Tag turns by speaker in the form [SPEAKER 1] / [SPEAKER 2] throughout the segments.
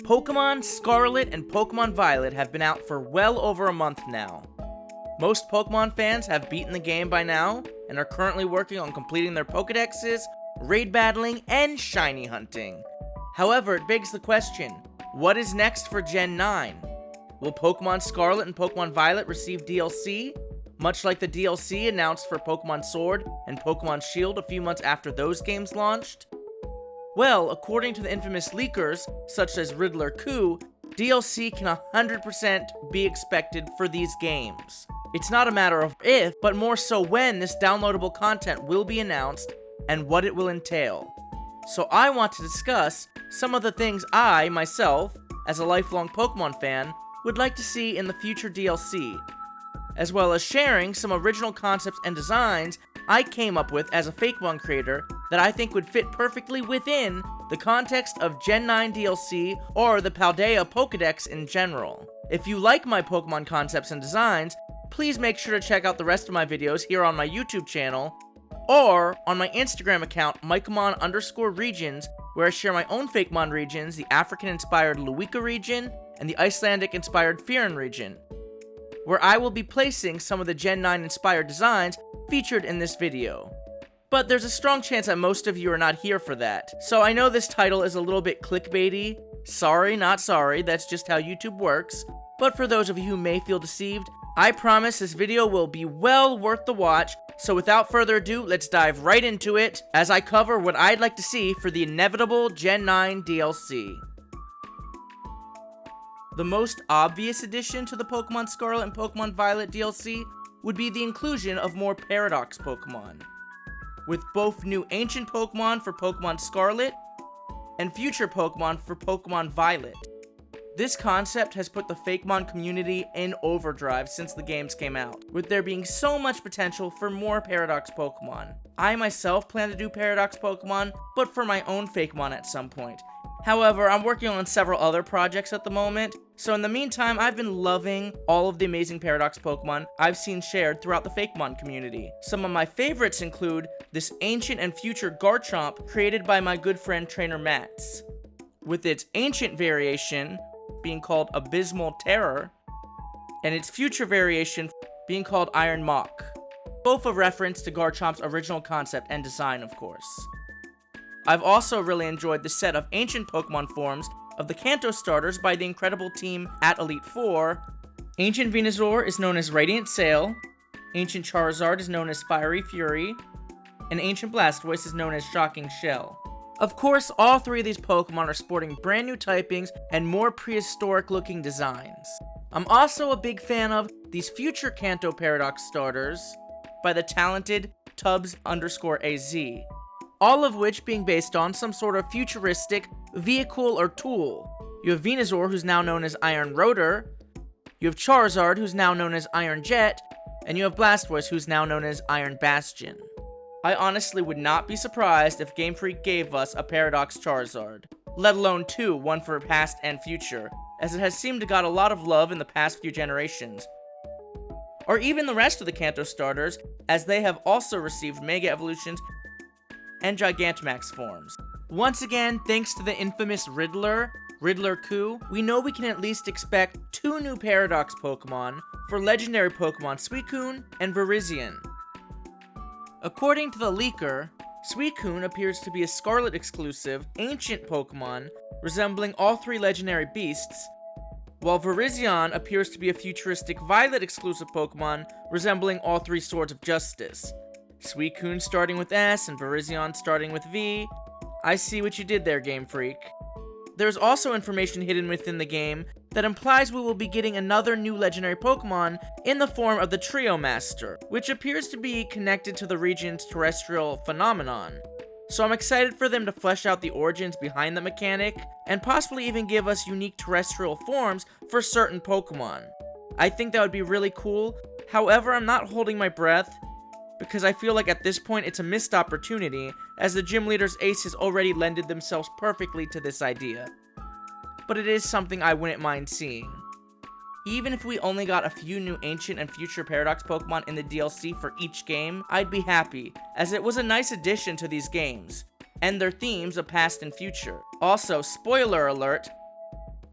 [SPEAKER 1] Pokémon Scarlet and Pokémon Violet have been out for well over a month now. Most Pokémon fans have beaten the game by now, and are currently working on completing their Pokédexes, raid battling, and shiny hunting. However, it begs the question, what is next for Gen 9? Will Pokémon Scarlet and Pokémon Violet receive DLC, much like the DLC announced for Pokémon Sword and Pokémon Shield a few months after those games launched? Well, according to the infamous leakers, such as Riplkeh, DLC can 100% be expected for these games. It's not a matter of if, but more so when this downloadable content will be announced and what it will entail. So I want to discuss some of the things I, myself, as a lifelong Pokemon fan, would like to see in the future DLC, as well as sharing some original concepts and designs I came up with as a Fakemon creator that I think would fit perfectly within the context of Gen 9 DLC or the Paldea Pokédex in general. If you like my Pokemon concepts and designs, please make sure to check out the rest of my videos here on my YouTube channel, or on my Instagram account, Mykelmon_regions, where I share my own Fakemon regions, the African-inspired Glimmlet region, and the Icelandic-inspired Firen region, where I will be placing some of the Gen 9-inspired designs featured in this video. But there's a strong chance that most of you are not here for that, so I know this title is a little bit clickbaity. Sorry, not sorry, that's just how YouTube works. But for those of you who may feel deceived, I promise this video will be well worth the watch, so without further ado, let's dive right into it, as I cover what I'd like to see for the inevitable Gen 9 DLC. The most obvious addition to the Pokemon Scarlet and Pokemon Violet DLC would be the inclusion of more Paradox Pokemon, with both new ancient Pokemon for Pokemon Scarlet and future Pokemon for Pokemon Violet. This concept has put the Fakemon community in overdrive since the games came out, with there being so much potential for more Paradox Pokemon. I myself plan to do Paradox Pokemon, but for my own Fakemon at some point. However, I'm working on several other projects at the moment, so in the meantime, I've been loving all of the amazing Paradox Pokemon I've seen shared throughout the Fakemon community. Some of my favorites include this ancient and future Garchomp created by my good friend Trainer Mats, with its ancient variation being called Abysmal Terror, and its future variation being called Iron Mach, both a reference to Garchomp's original concept and design, of course. I've also really enjoyed the set of ancient Pokemon forms of the Kanto starters by the incredible team at Elite Four. Ancient Venusaur is known as Radiant Sail, Ancient Charizard is known as Fiery Fury, and Ancient Blastoise is known as Shocking Shell. Of course, all three of these Pokemon are sporting brand new typings and more prehistoric looking designs. I'm also a big fan of these future Kanto Paradox starters by the talented Tubbs_AZ. All of which being based on some sort of futuristic vehicle or tool. You have Venusaur, who's now known as Iron Rotor, you have Charizard, who's now known as Iron Jet, and you have Blastoise, who's now known as Iron Bastion. I honestly would not be surprised if Game Freak gave us a Paradox Charizard, let alone two, one for past and future, as it has seemed to got a lot of love in the past few generations. Or even the rest of the Kanto starters, as they have also received Mega Evolutions and Gigantamax forms. Once again, thanks to the infamous Riplkeh, we know we can at least expect two new Paradox Pokemon for legendary Pokemon Suicune and Virizion. According to the leaker, Suicune appears to be a Scarlet exclusive ancient Pokemon resembling all three legendary beasts, while Virizion appears to be a futuristic Violet exclusive Pokemon resembling all three Swords of Justice. Suicune starting with S and Virizion starting with V. I see what you did there, Game Freak. There's also information hidden within the game that implies we will be getting another new legendary Pokemon in the form of the Trio Master, which appears to be connected to the region's terrestrial phenomenon. So I'm excited for them to flesh out the origins behind the mechanic, and possibly even give us unique terrestrial forms for certain Pokemon. I think that would be really cool. However, I'm not holding my breath, because I feel like at this point it's a missed opportunity, as the gym leader's aces already lended themselves perfectly to this idea. But it is something I wouldn't mind seeing. Even if we only got a few new ancient and future Paradox Pokemon in the DLC for each game, I'd be happy, as it was a nice addition to these games, and their themes of past and future. Also, spoiler alert,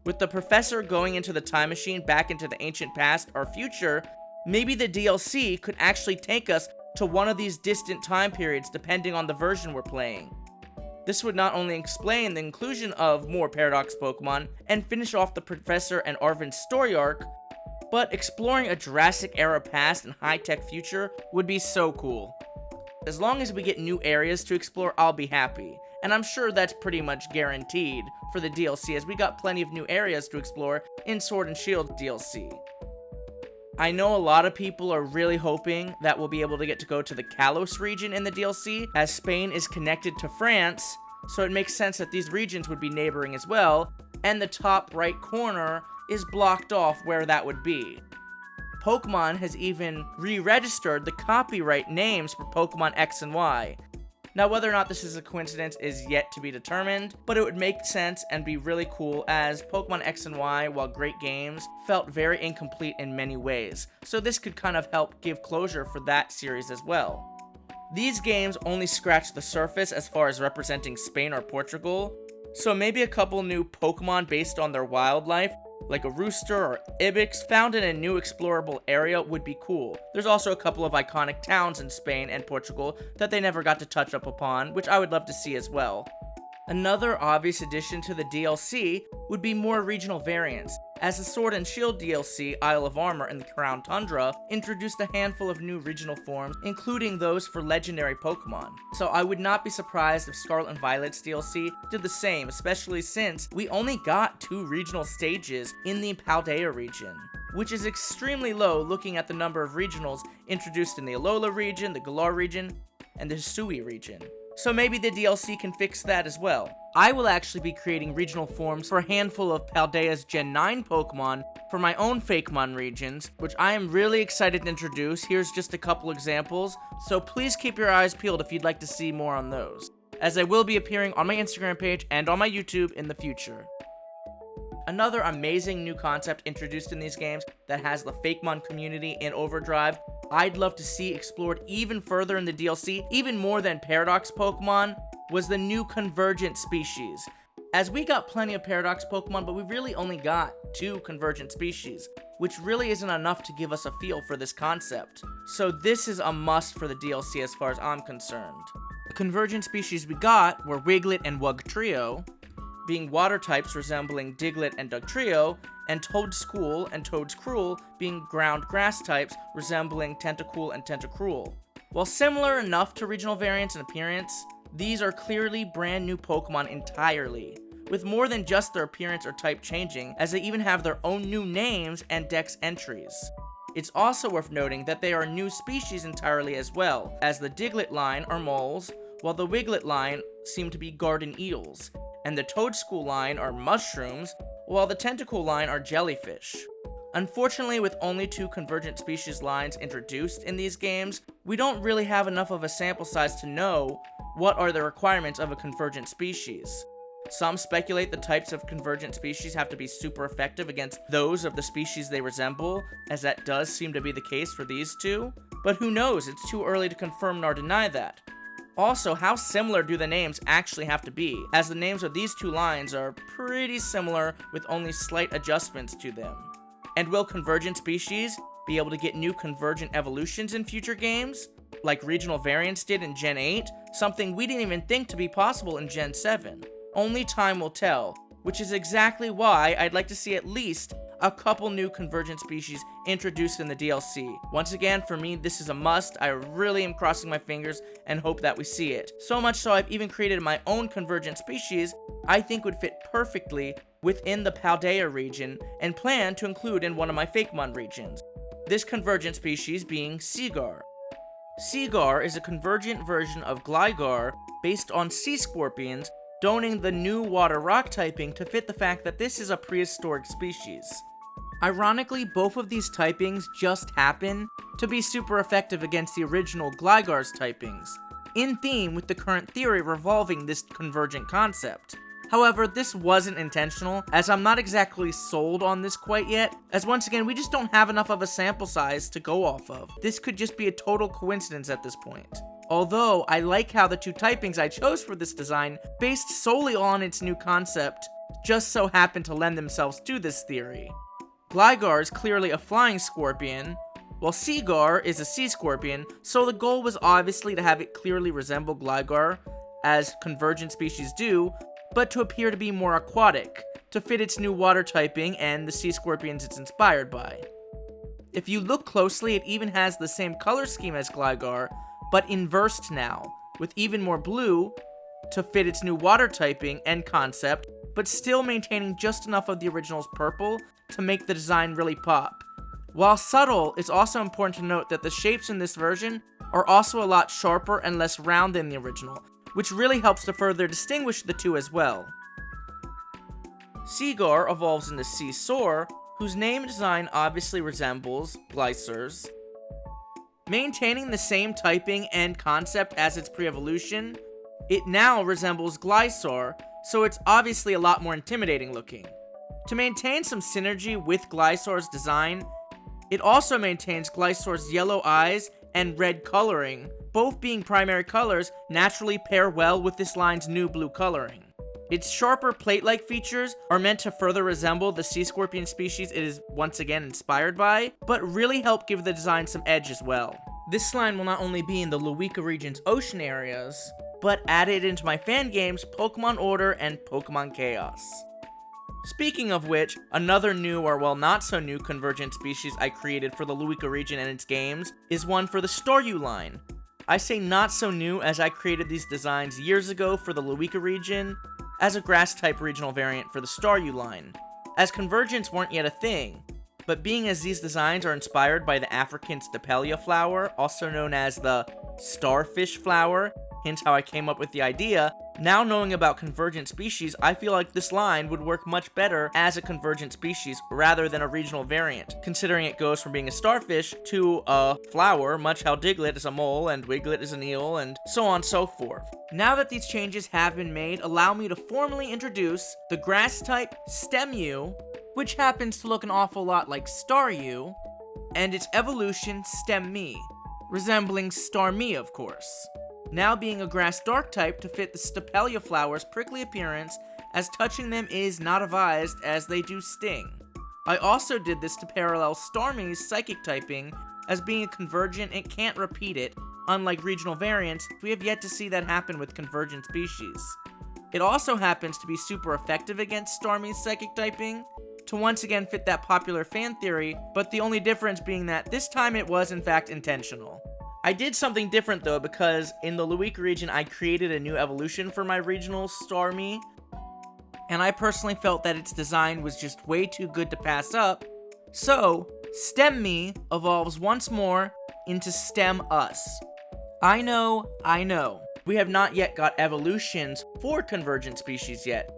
[SPEAKER 1] With the professor going into the time machine back into the ancient past or future, maybe the DLC could actually take us to one of these distant time periods depending on the version we're playing. This would not only explain the inclusion of more Paradox Pokemon and finish off the Professor and Arven's story arc, but exploring a Jurassic era past and high-tech future would be so cool. As long as we get new areas to explore, I'll be happy, and I'm sure that's pretty much guaranteed for the DLC as we got plenty of new areas to explore in Sword and Shield DLC. I know a lot of people are really hoping that we'll be able to get to go to the Kalos region in the DLC, as Spain is connected to France, so it makes sense that these regions would be neighboring as well, and the top right corner is blocked off where that would be. Pokemon has even re-registered the copyright names for Pokemon X and Y. Now, whether or not this is a coincidence is yet to be determined, but it would make sense and be really cool as Pokemon X and Y, while great games, felt very incomplete in many ways, so this could kind of help give closure for that series as well. These games only scratch the surface as far as representing Spain or Portugal, so maybe a couple new Pokemon based on their wildlife, like a rooster or ibex, found in a new explorable area would be cool. There's also a couple of iconic towns in Spain and Portugal that they never got to touch up upon, which I would love to see as well. Another obvious addition to the DLC would be more regional variants, as the Sword and Shield DLC, Isle of Armor and the Crown Tundra, introduced a handful of new regional forms, including those for legendary Pokemon. So I would not be surprised if Scarlet and Violet's DLC did the same, especially since we only got 2 regional stages in the Paldea region, which is extremely low looking at the number of regionals introduced in the Alola region, the Galar region, and the Hisui region. So maybe the DLC can fix that as well. I will actually be creating regional forms for a handful of Paldea's Gen 9 Pokemon for my own Fakemon regions, which I am really excited to introduce. Here's just a couple examples, so please keep your eyes peeled if you'd like to see more on those, as I will be appearing on my Instagram page and on my YouTube in the future. Another amazing new concept introduced in these games that has the Fakemon community in overdrive, I'd love to see explored even further in the DLC, even more than Paradox Pokemon, was the new Convergent species. As we got plenty of Paradox Pokemon, but we really only got 2 Convergent species, which really isn't enough to give us a feel for this concept. So this is a must for the DLC as far as I'm concerned. The Convergent species we got were Wiglet and Wugtrio, being water types resembling Diglett and Dugtrio, and Toedscool and Toedscruel being ground grass types resembling Tentacool and Tentacruel. While similar enough to regional variants in appearance, these are clearly brand new Pokemon entirely, with more than just their appearance or type changing, as they even have their own new names and dex entries. It's also worth noting that they are new species entirely as well, as the Diglett line are moles, while the Wiglet line seem to be garden eels, and the Toedscool line are mushrooms, while the Tentacool line are jellyfish. Unfortunately, with only 2 Convergent species lines introduced in these games, we don't really have enough of a sample size to know what are the requirements of a Convergent species. Some speculate the types of Convergent species have to be super effective against those of the species they resemble, as that does seem to be the case for these 2, but who knows, it's too early to confirm nor deny that. Also, how similar do the names actually have to be, as the names of these 2 lines are pretty similar with only slight adjustments to them. And will Convergent species be able to get new Convergent evolutions in future games, like regional variants did in Gen 8, something we didn't even think to be possible in Gen 7? Only time will tell, which is exactly why I'd like to see at least a couple new Convergent species introduced in the DLC. Once again, for me, this is a must. I really am crossing my fingers and hope that we see it. So much so I've even created my own Convergent species I think would fit perfectly within the Paldea region and plan to include in one of my Fakemon regions. This Convergent species being Seagar. Seagar is a convergent version of Gligar based on sea scorpions, donning the new water rock typing to fit the fact that this is a prehistoric species. Ironically, both of these typings just happen to be super effective against the original Gligar's typings, in theme with the current theory revolving this convergent concept. However, this wasn't intentional, as I'm not exactly sold on this quite yet, as once again, we just don't have enough of a sample size to go off of. This could just be a total coincidence at this point. Although, I like how the 2 typings I chose for this design, based solely on its new concept, just so happen to lend themselves to this theory. Gligar is clearly a flying scorpion, while Seagar is a sea scorpion, so the goal was obviously to have it clearly resemble Gligar, as convergent species do, but to appear to be more aquatic, to fit its new water typing and the sea scorpions it's inspired by. If you look closely, it even has the same color scheme as Gligar, but inversed now, with even more blue to fit its new water typing and concept, but still maintaining just enough of the original's purple to make the design really pop. While subtle, it's also important to note that the shapes in this version are also a lot sharper and less round than the original, which really helps to further distinguish the two as well. Seagar evolves into Seasaur, whose name and design obviously resembles Glycer's. Maintaining the same typing and concept as its pre-evolution, it now resembles Glysaur, so it's obviously a lot more intimidating looking. To maintain some synergy with Glysaur's design, it also maintains Glysaur's yellow eyes and red coloring, both being primary colors naturally pair well with this line's new blue coloring. Its sharper plate-like features are meant to further resemble the sea scorpion species it is once again inspired by, but really help give the design some edge as well. This line will not only be in the Riplkeh region's ocean areas, but added into my fan games Pokemon Order and Pokemon Chaos. Speaking of which, another new or well not so new convergent species I created for the Riplkeh region and its games is one for the Staryu line. I say not so new as I created these designs years ago for the Riplkeh region as a grass-type regional variant for the Staryu line, as convergence weren't yet a thing, but being as these designs are inspired by the African Stepelia flower, also known as the starfish flower, hence how I came up with the idea, now knowing about convergent species, I feel like this line would work much better as a convergent species rather than a regional variant, considering it goes from being a starfish to a flower, much how Diglett is a mole and Wiglet is an eel, and so on and so forth. Now that these changes have been made, allow me to formally introduce the grass-type Stemyu, which happens to look an awful lot like Staryu, and its evolution Stemmie, resembling Starmie of course. Now being a grass dark type to fit the Stepelia flower's prickly appearance, as touching them is not advised as they do sting. I also did this to parallel Starmie's psychic typing, as being a convergent it can't repeat it, unlike regional variants, we have yet to see that happen with convergent species. It also happens to be super effective against Starmie's psychic typing, to once again fit that popular fan theory, but the only difference being that this time it was in fact intentional. I did something different though, because in the Riplkeh region I created a new evolution for my regional Starmie, and I personally felt that its design was just way too good to pass up, so Stemmie evolves once more into Stemuss. I know, we have not yet got evolutions for convergent species yet.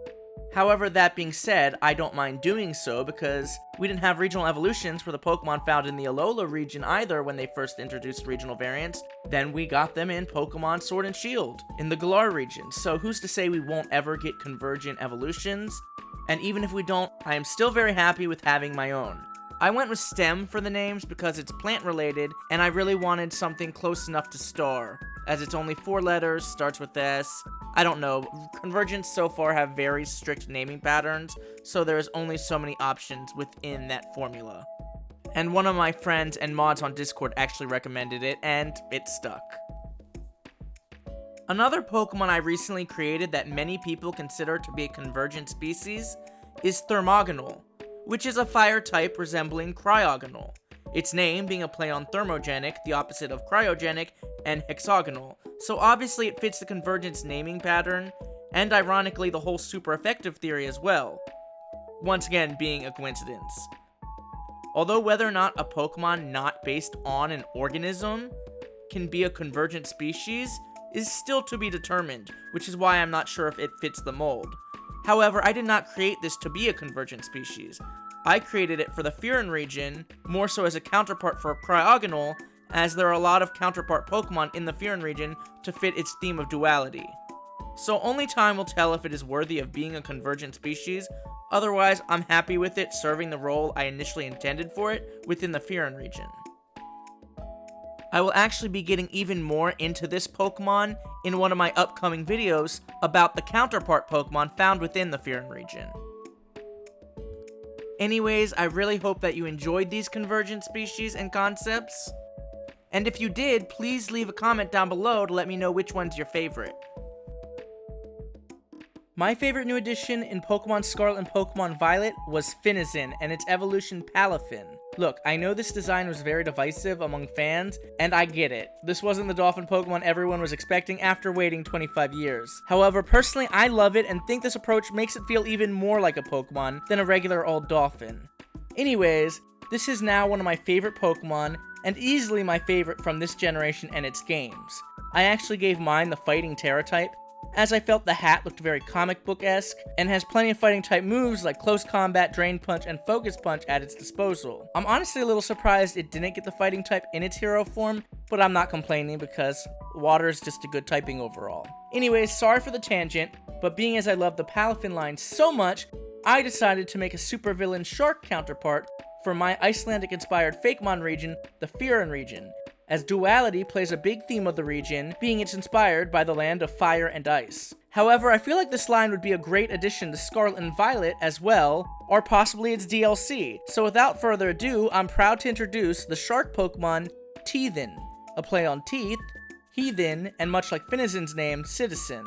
[SPEAKER 1] However, that being said, I don't mind doing so because we didn't have regional evolutions for the Pokemon found in the Alola region either when they first introduced regional variants. Then we got them in Pokemon Sword and Shield in the Galar region, so who's to say we won't ever get convergent evolutions? And even if we don't, I am still very happy with having my own. I went with Stem for the names because it's plant related, and I really wanted something close enough to Star, as it's only 4 letters, starts with S. I don't know, convergents so far have very strict naming patterns, so there's only so many options within that formula. And one of my friends and mods on Discord actually recommended it, and it stuck. Another Pokemon I recently created that many people consider to be a convergent species is Thermogonal, which is a fire type resembling Cryogonal, its name being a play on thermogenic, the opposite of cryogenic, and hexagonal, so obviously it fits the convergence naming pattern, and ironically the whole super effective theory as well, once again being a coincidence. Although whether or not a Pokemon not based on an organism can be a convergent species is still to be determined, which is why I'm not sure if it fits the mold. However, I did not create this to be a convergent species. I created it for the Furin region, more so as a counterpart for Cryogonal, as there are a lot of counterpart Pokemon in the Furin region to fit its theme of duality. So only time will tell if it is worthy of being a convergent species, otherwise I'm happy with it serving the role I initially intended for it within the Furin region. I will actually be getting even more into this Pokemon in one of my upcoming videos about the counterpart Pokemon found within the Fearon region. Anyways, I really hope that you enjoyed these convergent species and concepts. And if you did, please leave a comment down below to let me know which one's your favorite. My favorite new addition in Pokemon Scarlet and Pokemon Violet was Finizen and its evolution Palafin. Look, I know this design was very divisive among fans, and I get it. This wasn't the dolphin Pokemon everyone was expecting after waiting 25 years. However, personally, I love it and think this approach makes it feel even more like a Pokemon than a regular old dolphin. Anyways, this is now one of my favorite Pokemon, and easily my favorite from this generation and its games. I actually gave mine the Fighting Terra type, as I felt the hat looked very comic book-esque, and has plenty of fighting type moves like Close Combat, Drain Punch, and Focus Punch at its disposal. I'm honestly a little surprised it didn't get the fighting type in its hero form, but I'm not complaining because water is just a good typing overall. Anyways, sorry for the tangent, but being as I love the Palafin line so much, I decided to make a supervillain shark counterpart for my Icelandic-inspired Fakemon region, the Fearon region, as duality plays a big theme of the region, being it's inspired by the land of fire and ice. However, I feel like this line would be a great addition to Scarlet and Violet as well, or possibly its DLC. So without further ado, I'm proud to introduce the shark Pokemon Teethen, a play on teeth, heathen, and much like Finizen's name, citizen.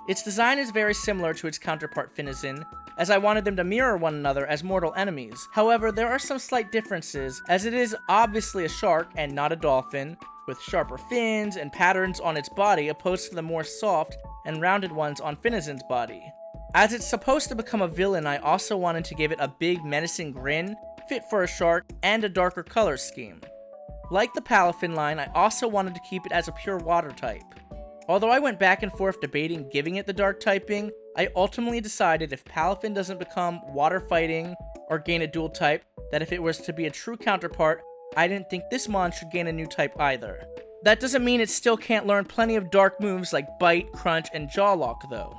[SPEAKER 1] Its design is very similar to its counterpart Finizen, as I wanted them to mirror one another as mortal enemies. However, there are some slight differences, as it is obviously a shark and not a dolphin, with sharper fins and patterns on its body opposed to the more soft and rounded ones on Finizen's body. As it's supposed to become a villain, I also wanted to give it a big menacing grin, fit for a shark, and a darker color scheme. Like the Palafin line, I also wanted to keep it as a pure water type. Although I went back and forth debating giving it the dark typing, I ultimately decided if Palafin doesn't become water fighting or gain a dual type, that if it was to be a true counterpart, I didn't think this mon should gain a new type either. That doesn't mean it still can't learn plenty of dark moves like Bite, Crunch, and Jaw Lock though.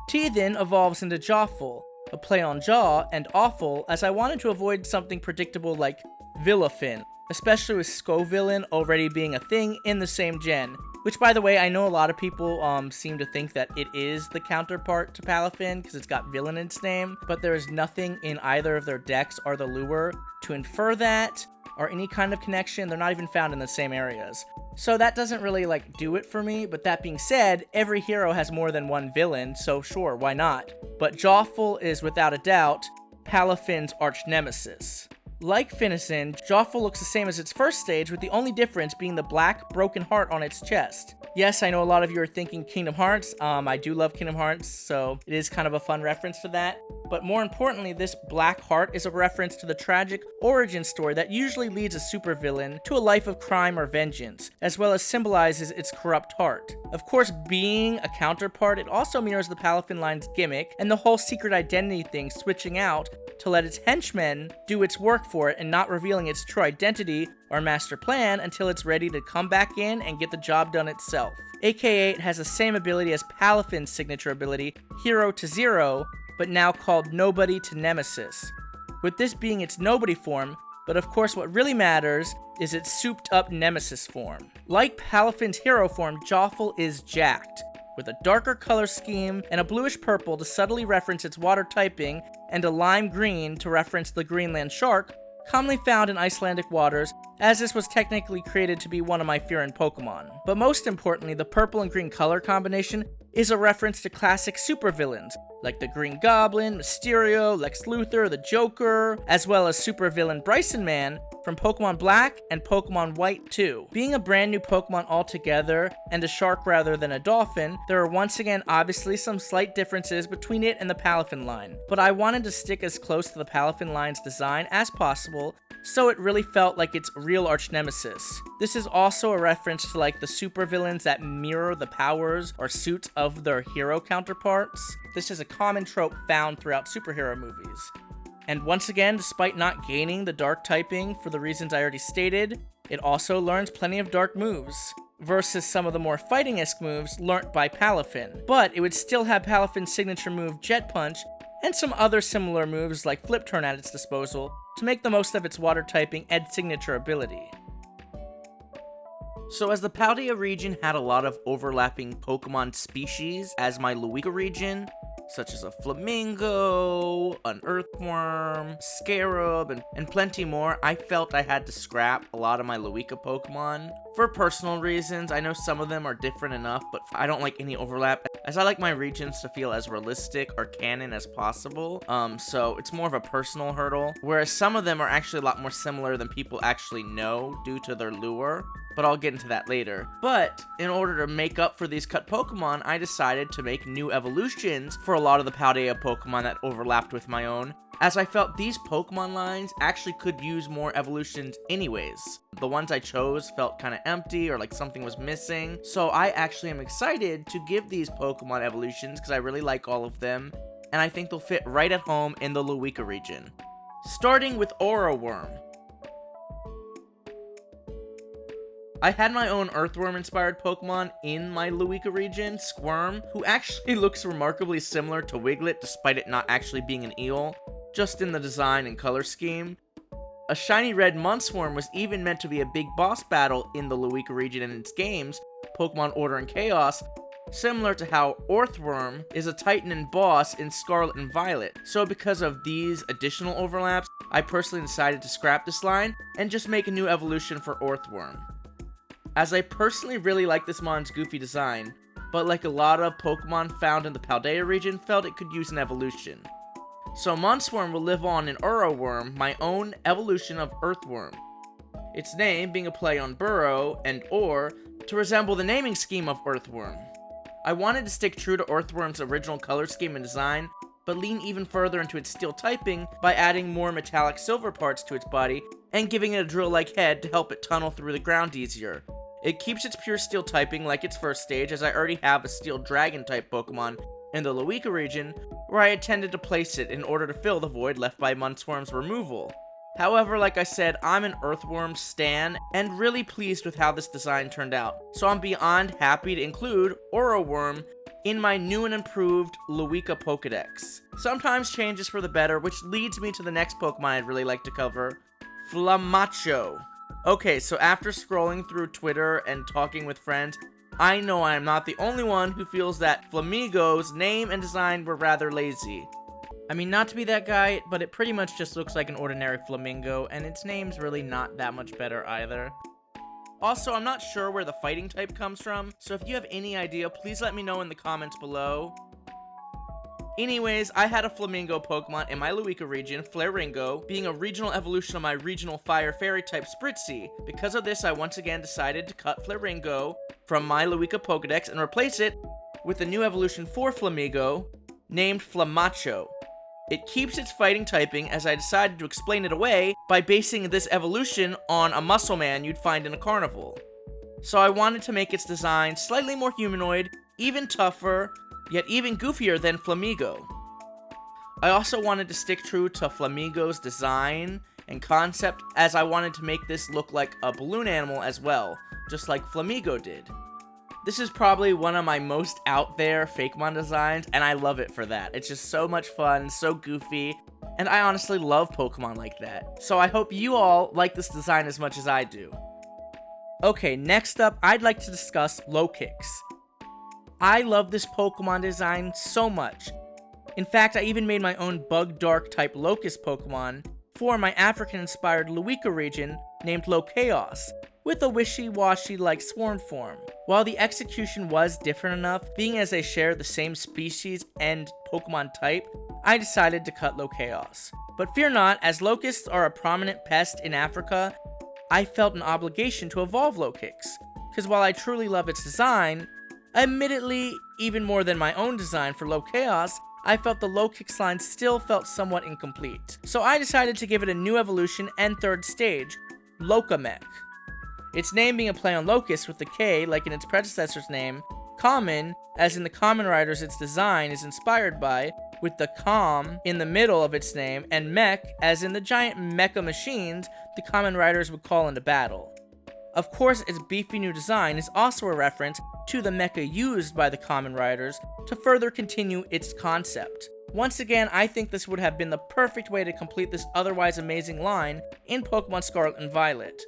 [SPEAKER 1] Teethen evolves into Jawful, a play on Jaw, and Awful, as I wanted to avoid something predictable like Villafin, especially with Scovillain already being a thing in the same gen. Which, by the way, I know a lot of people seem to think that it is the counterpart to Palafin because it's got villain in its name, but there is nothing in either of their decks or the lure to infer that or any kind of connection. They're not even found in the same areas. So that doesn't really do it for me, but that being said, every hero has more than one villain, so sure, why not? But Jawful is without a doubt Palafin's arch nemesis. Like Finizen, Jawful looks the same as its first stage, with the only difference being the black, broken heart on its chest. Yes, I know a lot of you are thinking Kingdom Hearts. I do love Kingdom Hearts, so it is kind of a fun reference to that. But more importantly, this black heart is a reference to the tragic origin story that usually leads a supervillain to a life of crime or vengeance, as well as symbolizes its corrupt heart. Of course, being a counterpart, it also mirrors the Palafin line's gimmick and the whole secret identity thing switching out to let its henchmen do its work for it and not revealing its true identity or master plan until it's ready to come back in and get the job done itself. AKA, it has the same ability as Palafin's signature ability, Hero to Zero, but now called Nobody to Nemesis, with this being its Nobody form, but of course what really matters is its souped up Nemesis form. Like Palafin's hero form, Jawful is jacked, with a darker color scheme and a bluish purple to subtly reference its water typing, and a lime green to reference the Greenland shark, commonly found in Icelandic waters, as this was technically created to be one of my Fearon Pokemon. But most importantly, the purple and green color combination is a reference to classic supervillains, like the Green Goblin, Mysterio, Lex Luthor, the Joker, as well as supervillain Bryson Man from Pokemon Black and Pokemon White 2. Being a brand new Pokemon altogether, and a shark rather than a dolphin, there are once again obviously some slight differences between it and the Palafin line, but I wanted to stick as close to the Palafin line's design as possible, so it really felt like its real arch nemesis. This is also a reference to the supervillains that mirror the powers or suits of their hero counterparts. This is a common trope found throughout superhero movies. And once again, despite not gaining the dark typing for the reasons I already stated, it also learns plenty of dark moves, versus some of the more fighting-esque moves learnt by Palafin. But it would still have Palafin's signature move Jet Punch, and some other similar moves like Flip Turn at its disposal, to make the most of its water typing and signature ability. So as the Paldea region had a lot of overlapping Pokemon species as my Glimmlet region, such as a Flamingo, an Earthworm, Scarab, and plenty more, I felt I had to scrap a lot of my Glimmlet Pokemon. For personal reasons, I know some of them are different enough, but I don't like any overlap, as I like my regions to feel as realistic or canon as possible, so it's more of a personal hurdle, whereas some of them are actually a lot more similar than people actually know due to their lure. But I'll get into that later. But in order to make up for these cut Pokemon, I decided to make new evolutions for a lot of the Paldea Pokemon that overlapped with my own, as I felt these Pokemon lines actually could use more evolutions anyways. The ones I chose felt kind of empty or like something was missing, so I actually am excited to give these Pokemon evolutions because I really like all of them, and I think they'll fit right at home in the Glimmlet region. Starting with Orroworm. I had my own Earthworm-inspired Pokemon in my Glimmlet region, Squirm, who actually looks remarkably similar to Wiglet despite it not actually being an eel, just in the design and color scheme. A shiny red Munsworm was even meant to be a big boss battle in the Glimmlet region in its games, Pokemon Order and Chaos, similar to how Orthworm is a Titan and boss in Scarlet and Violet. So because of these additional overlaps, I personally decided to scrap this line and just make a new evolution for Orthworm. As I personally really like this mon's goofy design, but like a lot of Pokemon found in the Paldea region, felt it could use an evolution. So Munsworm will live on in Orroworm, my own evolution of Earthworm. Its name being a play on burrow and or to resemble the naming scheme of Earthworm. I wanted to stick true to Earthworm's original color scheme and design, but lean even further into its steel typing by adding more metallic silver parts to its body and giving it a drill-like head to help it tunnel through the ground easier. It keeps its pure steel typing like its first stage, as I already have a steel dragon type Pokemon in the Glimmlet region, where I intended to place it in order to fill the void left by Munsworm's removal. However, like I said, I'm an Earthworm stan and really pleased with how this design turned out, so I'm beyond happy to include Orroworm in my new and improved Glimmlet Pokedex. Sometimes change is for the better, which leads me to the next Pokemon I'd really like to cover, Flamacho. Okay, so after scrolling through Twitter and talking with friends, I know I am not the only one who feels that Flamigo's name and design were rather lazy. I mean, not to be that guy, but it pretty much just looks like an ordinary flamingo, and its name's really not that much better either. Also, I'm not sure where the fighting type comes from, so if you have any idea, please let me know in the comments below. Anyways, I had a Flamingo Pokemon in my Glimmlet region, Flaringo, being a regional evolution of my regional Fire Fairy type Spritzy. Because of this, I once again decided to cut Flaringo from my Glimmlet Pokedex and replace it with a new evolution for Flamigo, named Flamacho. It keeps its fighting typing, as I decided to explain it away by basing this evolution on a muscle man you'd find in a carnival. So I wanted to make its design slightly more humanoid, even tougher, yet even goofier than Flamigo. I also wanted to stick true to Flamigo's design and concept, as I wanted to make this look like a balloon animal as well, just like Flamigo did. This is probably one of my most out there Fakemon designs, and I love it for that. It's just so much fun, so goofy, and I honestly love Pokemon like that. So I hope you all like this design as much as I do. Okay, next up, I'd like to discuss Lokamech. I love this Pokemon design so much. In fact, I even made my own Bug Dark type Locust Pokemon for my African-inspired Glimmlet region named Lochaos, with a wishy-washy like swarm form. While the execution was different enough, being as they share the same species and Pokemon type, I decided to cut Lochaos. But fear not, as locusts are a prominent pest in Africa, I felt an obligation to evolve Lokamech, because while I truly love its design, admittedly, even more than my own design for Lochaos, I felt the Lokamech line still felt somewhat incomplete. So I decided to give it a new evolution and third stage, Lokamech. Its name being a play on locust with the K, like in its predecessor's name, common, as in the Kamen Riders its design is inspired by, with the Kam in the middle of its name, and Mech, as in the giant mecha machines the Kamen Riders would call into battle. Of course, its beefy new design is also a reference to the mecha used by the Kamen Riders to further continue its concept. Once again, I think this would have been the perfect way to complete this otherwise amazing line in Pokemon Scarlet and Violet.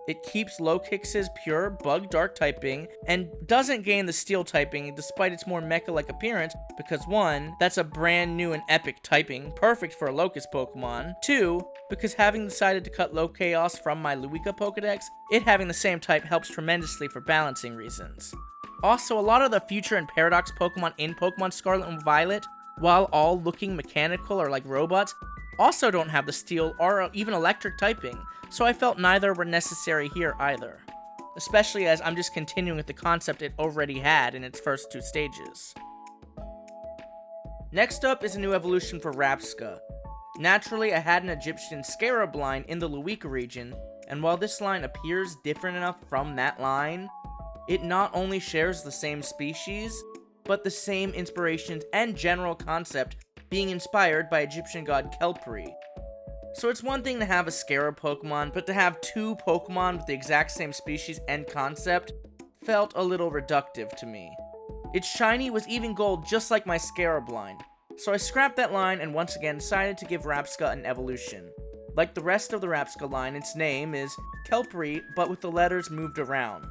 [SPEAKER 1] It keeps Lokix's pure Bug Dark typing and doesn't gain the Steel typing despite its more mecha-like appearance because 1, that's a brand new and epic typing, perfect for a Locust Pokemon. 2, because having decided to cut Lochaos from my Luika Pokedex, it having the same type helps tremendously for balancing reasons. Also, a lot of the future and Paradox Pokemon in Pokemon Scarlet and Violet, while all looking mechanical or like robots, also don't have the Steel or even Electric typing, so I felt neither were necessary here either. Especially as I'm just continuing with the concept it already had in its first 2 stages. Next up is a new evolution for Riplkeh. Naturally, I had an Egyptian Scarab line in the Luika region, and while this line appears different enough from that line, it not only shares the same species, but the same inspirations and general concept being inspired by Egyptian god Kelpri. So it's one thing to have a Scarab Pokemon, but to have 2 Pokemon with the exact same species and concept felt a little reductive to me. Its shiny was even gold just like my Scarab line, so I scrapped that line and once again decided to give Riplkeh an evolution. Like the rest of the Riplkeh line, its name is Kelpri, but with the letters moved around.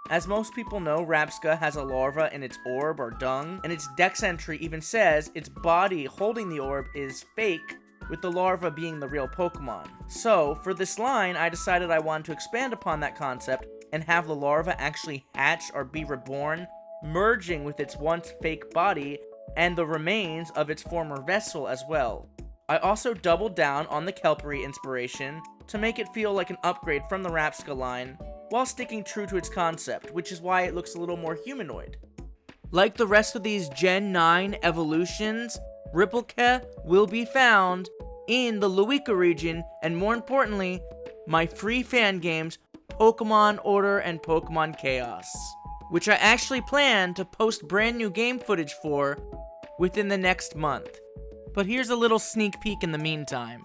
[SPEAKER 1] As most people know, Riplkeh has a larva in its orb or dung, and its dex entry even says its body holding the orb is fake, with the larva being the real Pokemon. So, for this line, I decided I wanted to expand upon that concept and have the larva actually hatch or be reborn, merging with its once fake body and the remains of its former vessel as well. I also doubled down on the Kelpri inspiration to make it feel like an upgrade from the Riplkeh line, while sticking true to its concept, which is why it looks a little more humanoid. Like the rest of these Gen 9 evolutions, Riplkeh will be found in the Luika region, and more importantly, my free fan games, Pokemon Order and Pokemon Chaos, which I actually plan to post brand new game footage for within the next month. But here's a little sneak peek in the meantime.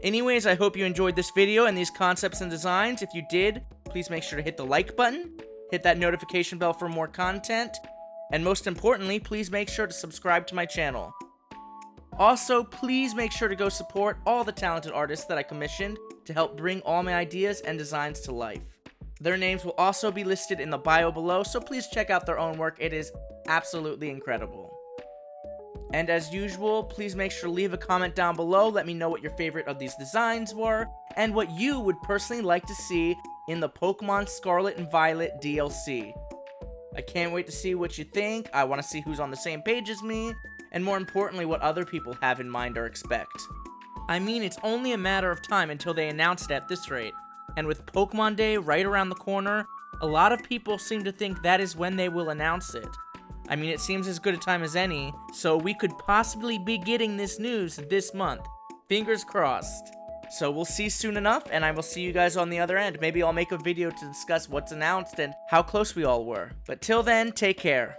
[SPEAKER 1] Anyways, I hope you enjoyed this video and these concepts and designs. If you did, please make sure to hit the like button, hit that notification bell for more content, and most importantly, please make sure to subscribe to my channel. Also, please make sure to go support all the talented artists that I commissioned to help bring all my ideas and designs to life. Their names will also be listed in the bio below, so please check out their own work. It is absolutely incredible. And as usual, please make sure to leave a comment down below. Let me know what your favorite of these designs were, and what you would personally like to see in the Pokemon Scarlet and Violet DLC. I can't wait to see what you think. I want to see who's on the same page as me, and more importantly, what other people have in mind or expect. I mean, it's only a matter of time until they announce it at this rate, and with Pokemon Day right around the corner, a lot of people seem to think that is when they will announce it. I mean, it seems as good a time as any, so we could possibly be getting this news this month. Fingers crossed. So we'll see soon enough, and I will see you guys on the other end. Maybe I'll make a video to discuss what's announced and how close we all were. But till then, take care.